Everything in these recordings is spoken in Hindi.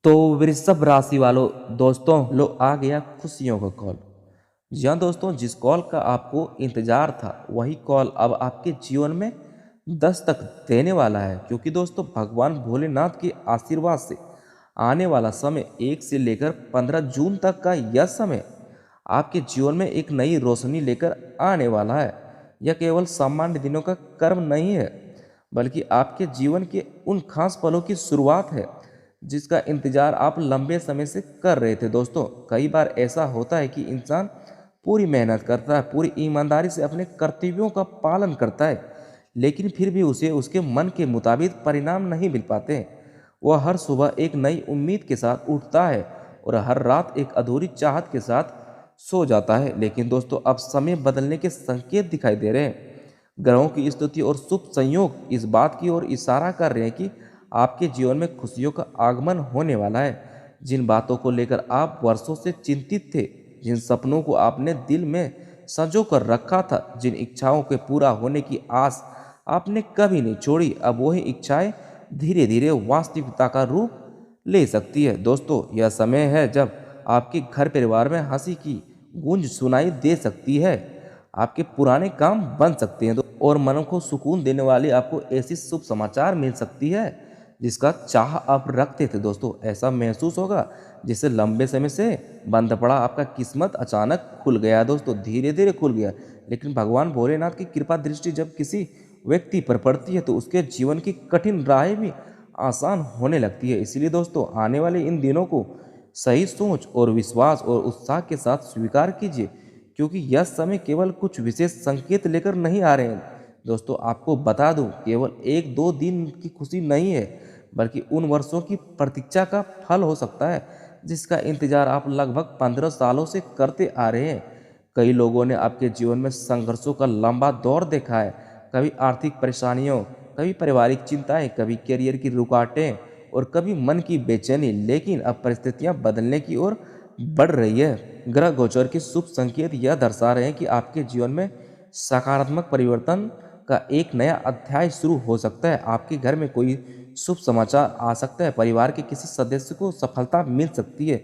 तो वृषभ राशि वालों दोस्तों लो आ गया खुशियों का कॉल। जी हाँ दोस्तों, जिस कॉल का आपको इंतजार था वही कॉल अब आपके जीवन में दस्तक देने वाला है। क्योंकि दोस्तों भगवान भोलेनाथ के आशीर्वाद से आने वाला समय 1 से लेकर 15 जून तक का यह समय आपके जीवन में एक नई रोशनी लेकर आने वाला है। यह केवल सामान्य दिनों का कर्म नहीं है, बल्कि आपके जीवन के उन खास पलों की शुरुआत है जिसका इंतजार आप लंबे समय से कर रहे थे। दोस्तों कई बार ऐसा होता है कि इंसान पूरी मेहनत करता है, पूरी ईमानदारी से अपने कर्तव्यों का पालन करता है, लेकिन फिर भी उसे उसके मन के मुताबिक परिणाम नहीं मिल पाते। वह हर सुबह एक नई उम्मीद के साथ उठता है और हर रात एक अधूरी चाहत के साथ सो जाता है। लेकिन दोस्तों अब समय बदलने के संकेत दिखाई दे रहे हैं। ग्रहों की स्थिति और शुभ संयोग इस बात की ओर इशारा कर रहे हैं कि आपके जीवन में खुशियों का आगमन होने वाला है। जिन बातों को लेकर आप वर्षों से चिंतित थे, जिन सपनों को आपने दिल में संजो कर रखा था, जिन इच्छाओं के पूरा होने की आस आपने कभी नहीं छोड़ी, अब वही इच्छाएं धीरे धीरे वास्तविकता का रूप ले सकती है। दोस्तों यह समय है जब आपके घर परिवार में हंसी की गूंज सुनाई दे सकती है, आपके पुराने काम बन सकते हैं और मन को सुकून देने वाली आपको ऐसी शुभ समाचार मिल सकती है जिसका चाह आप रखते थे। दोस्तों ऐसा महसूस होगा जैसे लंबे समय से बंद पड़ा आपका किस्मत अचानक खुल गया। दोस्तों धीरे धीरे खुल गया, लेकिन भगवान भोलेनाथ की कृपा दृष्टि जब किसी व्यक्ति पर पड़ती है तो उसके जीवन की कठिन राहें भी आसान होने लगती है। इसलिए दोस्तों आने वाले इन दिनों को सही सोच और विश्वास और उत्साह के साथ स्वीकार कीजिए, क्योंकि यह समय केवल कुछ विशेष संकेत लेकर नहीं आ रहे हैं। दोस्तों आपको बता दूं, केवल 1-2 दिन की खुशी नहीं है, बल्कि उन वर्षों की प्रतीक्षा का फल हो सकता है जिसका इंतजार आप लगभग 15 सालों से करते आ रहे हैं। कई लोगों ने आपके जीवन में संघर्षों का लंबा दौर देखा है, कभी आर्थिक परेशानियों, कभी पारिवारिक चिंताएं, कभी करियर की रुकावटें और कभी मन की बेचैनी। लेकिन अब परिस्थितियां बदलने की ओर बढ़ रही है। ग्रह गोचर के शुभ संकेत यह दर्शा रहे हैं कि आपके जीवन में सकारात्मक परिवर्तन का एक नया अध्याय शुरू हो सकता है। आपके घर में कोई शुभ समाचार आ सकता है, परिवार के किसी सदस्य को सफलता मिल सकती है,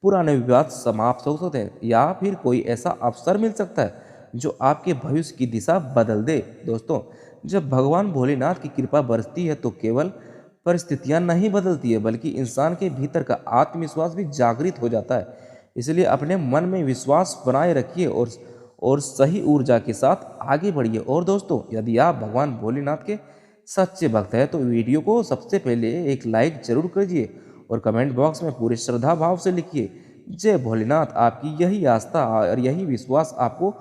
पुराने विवाद समाप्त हो सकते हैं, या फिर कोई ऐसा अवसर मिल सकता है जो आपके भविष्य की दिशा बदल दे। दोस्तों जब भगवान भोलेनाथ की कृपा बरसती है तो केवल परिस्थितियां नहीं बदलती है, बल्कि इंसान के भीतर का आत्मविश्वास भी जागृत हो जाता है। इसलिए अपने मन में विश्वास बनाए रखिए और सही ऊर्जा के साथ आगे बढ़िए। और दोस्तों यदि आप भगवान भोलेनाथ के सच्चे भक्त हैं तो वीडियो को सबसे पहले एक लाइक जरूर कीजिए और कमेंट बॉक्स में पूरे श्रद्धा भाव से लिखिए जय भोलेनाथ। आपकी यही आस्था और यही विश्वास आपको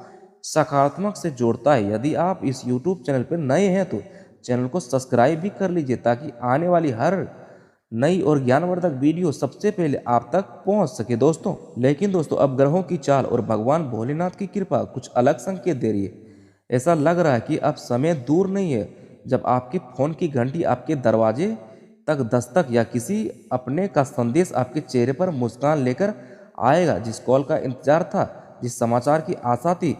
सकारात्मक से जोड़ता है। यदि आप इस YouTube चैनल पर नए हैं तो चैनल को सब्सक्राइब भी कर लीजिए, ताकि आने वाली हर नई और ज्ञानवर्धक वीडियो सबसे पहले आप तक पहुंच सके। दोस्तों लेकिन दोस्तों अब ग्रहों की चाल और भगवान भोलेनाथ की कृपा कुछ अलग संकेत दे रही है। ऐसा लग रहा है कि अब समय दूर नहीं है जब आपके फोन की घंटी आपके दरवाजे तक दस्तक या किसी अपने का संदेश आपके चेहरे पर मुस्कान लेकर आएगा। जिस कॉल का इंतजार था, जिस समाचार की आशा थी,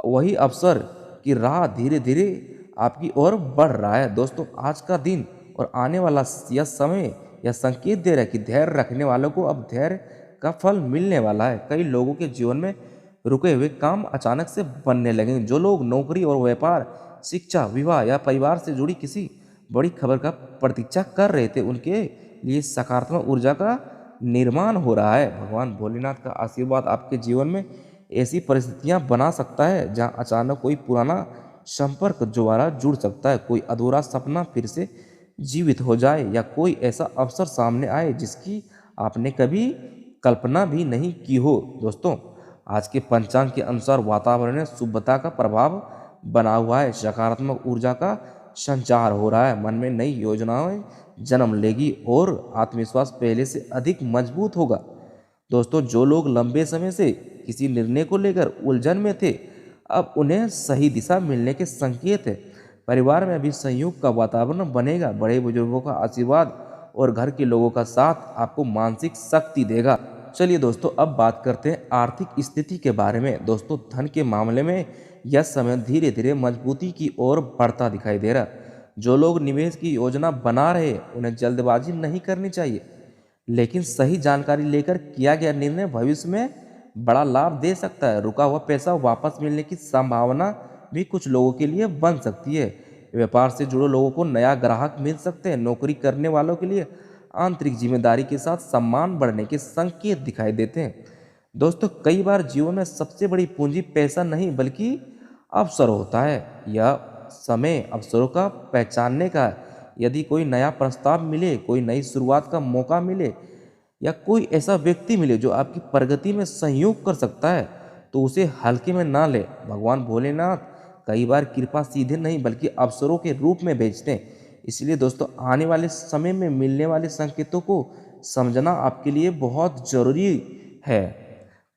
वही अवसर की राह धीरे धीरे आपकी ओर बढ़ रहा है। दोस्तों आज का दिन और आने वाला यह समय यह संकेत दे रहा है कि धैर्य रखने वालों को अब धैर्य का फल मिलने वाला है। कई लोगों के जीवन में रुके हुए काम अचानक से बनने लगे। जो लोग नौकरी और व्यापार, शिक्षा, विवाह या परिवार से जुड़ी किसी बड़ी खबर का प्रतीक्षा कर रहे थे, उनके लिए सकारात्मक ऊर्जा का निर्माण हो रहा है। भगवान भोलेनाथ का आशीर्वाद आपके जीवन में ऐसी परिस्थितियां बना सकता है जहां अचानक कोई पुराना संपर्क दोबारा जुड़ सकता है, कोई अधूरा सपना फिर से जीवित हो जाए, या कोई ऐसा अवसर सामने आए जिसकी आपने कभी कल्पना भी नहीं की हो। दोस्तों आज के पंचांग के अनुसार वातावरण में शुभता का प्रभाव बना हुआ है, सकारात्मक ऊर्जा का संचार हो रहा है, मन में नई योजनाएं जन्म लेगी और आत्मविश्वास पहले से अधिक मजबूत होगा। दोस्तों जो लोग लंबे समय से किसी निर्णय को लेकर उलझन में थे, अब उन्हें सही दिशा मिलने के संकेत है। परिवार में अभी संयोग का वातावरण बनेगा, बड़े बुजुर्गों का आशीर्वाद और घर के लोगों का साथ आपको मानसिक शक्ति देगा। चलिए दोस्तों अब बात करते हैं आर्थिक स्थिति के बारे में। दोस्तों धन के मामले में यह समय धीरे धीरे मजबूती की ओर बढ़ता दिखाई दे रहा। जो लोग निवेश की योजना बना रहे उन्हें जल्दबाजी नहीं करनी चाहिए, लेकिन सही जानकारी लेकर किया गया निर्णय भविष्य में बड़ा लाभ दे सकता है। रुका हुआ पैसा वापस मिलने की संभावना भी कुछ लोगों के लिए बन सकती है। व्यापार से जुड़े लोगों को नया ग्राहक मिल सकते हैं। नौकरी करने वालों के लिए आंतरिक जिम्मेदारी के साथ सम्मान बढ़ने के संकेत दिखाई देते हैं। दोस्तों, कई बार जीवन में सबसे बड़ी पूंजी पैसा नहीं बल्कि अवसर होता है। यह समय अवसरों का पहचानने का है। यदि कोई नया प्रस्ताव मिले, कोई नई शुरुआत का मौका मिले या कोई ऐसा व्यक्ति मिले जो आपकी प्रगति में सहयोग कर सकता है, तो उसे हल्के में ना ले। भगवान भोलेनाथ कई बार कृपा सीधे नहीं बल्कि अवसरों के रूप में भेजते हैं। इसलिए दोस्तों, आने वाले समय में मिलने वाले संकेतों को समझना आपके लिए बहुत जरूरी है।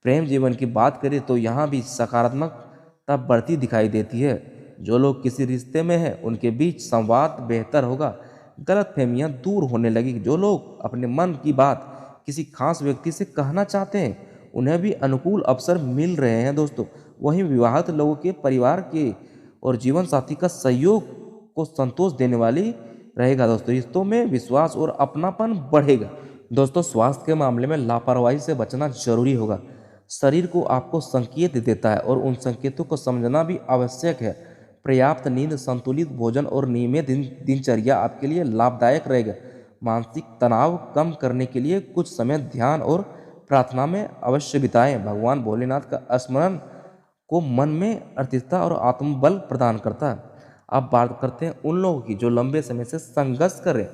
प्रेम जीवन की बात करें तो यहाँ भी सकारात्मकता बढ़ती दिखाई देती है। जो लोग किसी रिश्ते में हैं उनके बीच संवाद बेहतर होगा, गलतफहमियां दूर होने लगेगी। जो लोग अपने मन की बात किसी खास व्यक्ति से कहना चाहते हैं उन्हें भी अनुकूल अवसर मिल रहे हैं दोस्तों। वहीं विवाहित लोगों के परिवार के और जीवन साथी का सहयोग को संतोष देने वाली रहेगा दोस्तों। रिश्तों में विश्वास और अपनापन बढ़ेगा। दोस्तों, स्वास्थ्य के मामले में लापरवाही से बचना जरूरी होगा। शरीर को आपको संकेत देता है और उन संकेतों को समझना भी आवश्यक है। पर्याप्त नींद, संतुलित भोजन और नियमित दिनचर्या आपके लिए लाभदायक रहेगा। मानसिक तनाव कम करने के लिए कुछ समय ध्यान और प्रार्थना में अवश्य बिताएं। भगवान भोलेनाथ का स्मरण को मन में अर्थिकता और आत्मबल प्रदान करता है। अब बात करते हैं उन लोगों की जो लंबे समय से संघर्ष कर रहे हैं।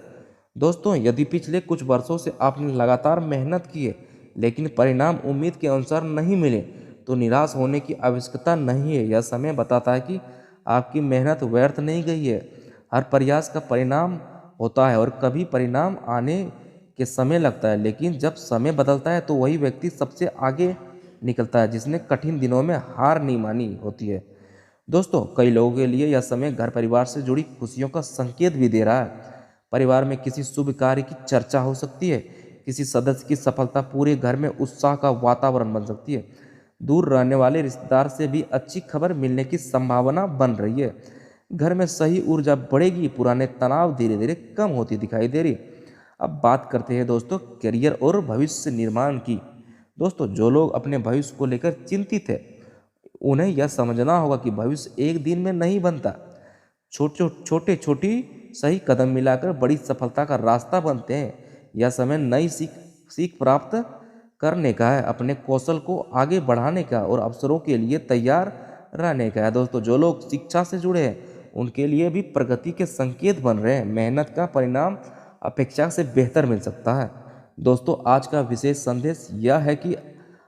दोस्तों, यदि पिछले कुछ वर्षों से आपने लगातार मेहनत की है लेकिन परिणाम उम्मीद के अनुसार नहीं मिले, तो निराश होने की आवश्यकता नहीं है। यह समय बताता है कि आपकी मेहनत व्यर्थ नहीं गई है। हर प्रयास का परिणाम होता है और कभी परिणाम आने के समय लगता है, लेकिन जब समय बदलता है तो वही व्यक्ति सबसे आगे निकलता है जिसने कठिन दिनों में हार नहीं मानी होती है। दोस्तों, कई लोगों के लिए यह समय घर परिवार से जुड़ी खुशियों का संकेत भी दे रहा है। परिवार में किसी शुभ कार्य की चर्चा हो सकती है। किसी सदस्य की सफलता पूरे घर में उत्साह का वातावरण बन सकती है। दूर रहने वाले रिश्तेदार से भी अच्छी खबर मिलने की संभावना बन रही है। घर में सही ऊर्जा बढ़ेगी। पुराने तनाव धीरे धीरे कम होती दिखाई दे रही। अब बात करते हैं दोस्तों करियर और भविष्य निर्माण की। दोस्तों, जो लोग अपने भविष्य को लेकर चिंतित है उन्हें यह समझना होगा कि भविष्य एक दिन में नहीं बनता। छोटे छोटी सही कदम मिलाकर बड़ी सफलता का रास्ता बनते हैं। यह समय नई सीख प्राप्त करने का है, अपने कौशल को आगे बढ़ाने का और अवसरों के लिए तैयार रहने का है। दोस्तों, जो लोग शिक्षा से जुड़े हैं उनके लिए भी प्रगति के संकेत बन रहे हैं। मेहनत का परिणाम अपेक्षा से बेहतर मिल सकता है। दोस्तों, आज का विशेष संदेश यह है कि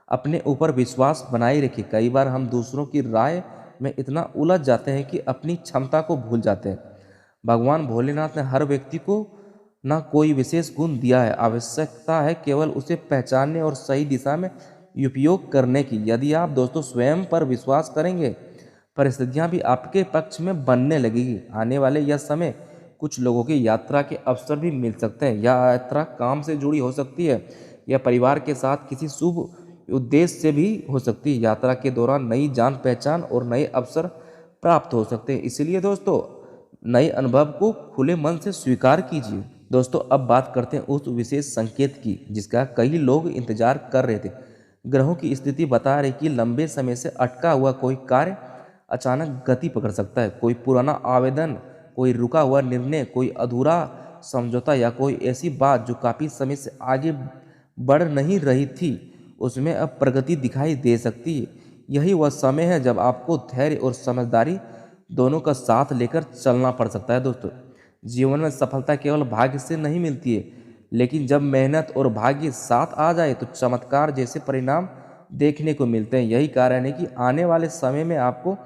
अपने ऊपर विश्वास बनाए रखिए। कई बार हम दूसरों की राय में इतना उलझ जाते हैं कि अपनी क्षमता को भूल जाते हैं। भगवान भोलेनाथ ने हर व्यक्ति को ना कोई विशेष गुण दिया है। आवश्यकता है केवल उसे पहचानने और सही दिशा में उपयोग करने की। यदि आप दोस्तों स्वयं पर विश्वास करेंगे, परिस्थितियां भी आपके पक्ष में बनने लगेगी। आने वाले यह समय कुछ लोगों की यात्रा के अवसर भी मिल सकते हैं। यह यात्रा काम से जुड़ी हो सकती है या परिवार के साथ किसी शुभ उद्देश्य से भी हो सकती है। यात्रा के दौरान नई जान पहचान और नए अवसर प्राप्त हो सकते हैं। इसलिए दोस्तों, नए अनुभव को खुले मन से स्वीकार कीजिए। दोस्तों, अब बात करते हैं उस विशेष संकेत की जिसका कई लोग इंतजार कर रहे थे। ग्रहों की स्थिति बता रही कि लंबे समय से अटका हुआ कोई कार्य अचानक गति पकड़ सकता है। कोई पुराना आवेदन, कोई रुका हुआ निर्णय, कोई अधूरा समझौता या कोई ऐसी बात जो काफ़ी समय से आगे बढ़ नहीं रही थी, उसमें अब प्रगति दिखाई दे सकती है। यही वह समय है जब आपको धैर्य और समझदारी दोनों का साथ लेकर चलना पड़ सकता है। दोस्तों, जीवन में सफलता केवल भाग्य से नहीं मिलती है, लेकिन जब मेहनत और भाग्य साथ आ जाए तो चमत्कार जैसे परिणाम देखने को मिलते हैं। यही कारण है कि आने वाले समय में आपको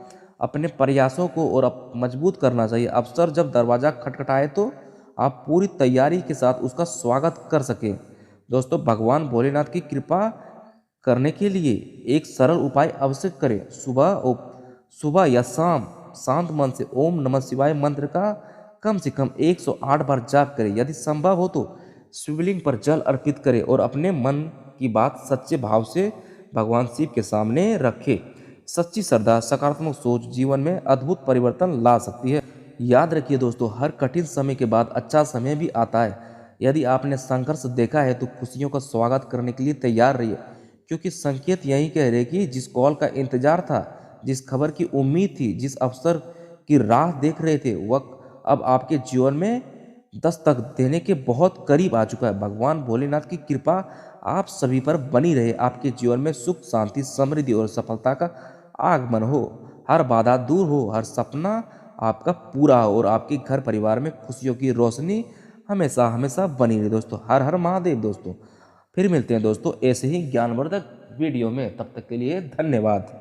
अपने प्रयासों को और मजबूत करना चाहिए। अवसर जब दरवाज़ा खटखटाए तो आप पूरी तैयारी के साथ उसका स्वागत कर सकें। दोस्तों, भगवान भोलेनाथ की कृपा करने के लिए एक सरल उपाय अवश्य करें। सुबह या शाम शांत मन से ओम नमः शिवाय मंत्र का कम से कम 108 बार जाप करें। यदि संभव हो तो शिवलिंग पर जल अर्पित करें और अपने मन की बात सच्चे भाव से भगवान शिव के सामने रखें। सच्ची श्रद्धा, सकारात्मक सोच जीवन में अद्भुत परिवर्तन ला सकती है। याद रखिए दोस्तों, हर कठिन समय के बाद अच्छा समय भी आता है। यदि आपने संघर्ष देखा है तो खुशियों का स्वागत करने के लिए तैयार रहिए, क्योंकि संकेत यही कह रहे कि जिस कॉल का इंतजार था, जिस खबर की उम्मीद थी, जिस अवसर की राह देख रहे थे, वह अब आपके जीवन में दस्तक देने के बहुत करीब आ चुका है। भगवान भोलेनाथ की कृपा आप सभी पर बनी रहे। आपके जीवन में सुख, शांति, समृद्धि और सफलता का आगमन हो। हर बाधा दूर हो, हर सपना आपका पूरा हो और आपके घर परिवार में खुशियों की रोशनी हमेशा हमेशा बनी रहे दोस्तों। हर हर महादेव दोस्तों। फिर मिलते हैं दोस्तों ऐसे ही ज्ञानवर्धक वीडियो में। तब तक के लिए धन्यवाद।